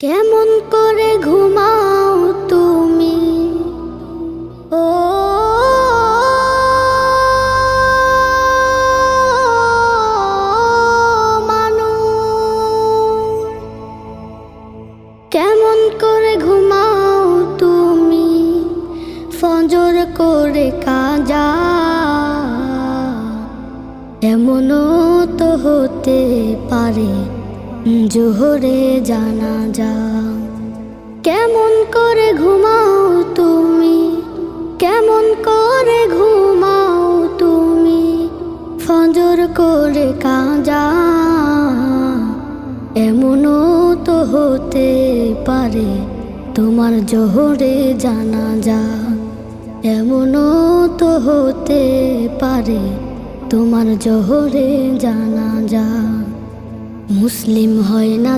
কেমন করে ঘুমাও তুমি ও মানুষ, কেমন করে ঘুমাও তুমি ফজর করে কাজা। এমনও তো হতে পারে জোহরে জানাজা। কেমন করে ঘুমাও তুমি, কেমন করে ঘুমাও তুমি ফজর করে কাজা। এমনও তো হতে পারে তোমার জোহরে জানাজা। এমনও তো হতে পারে তোমার জোহরে জানাজা। মুসলিম হয় না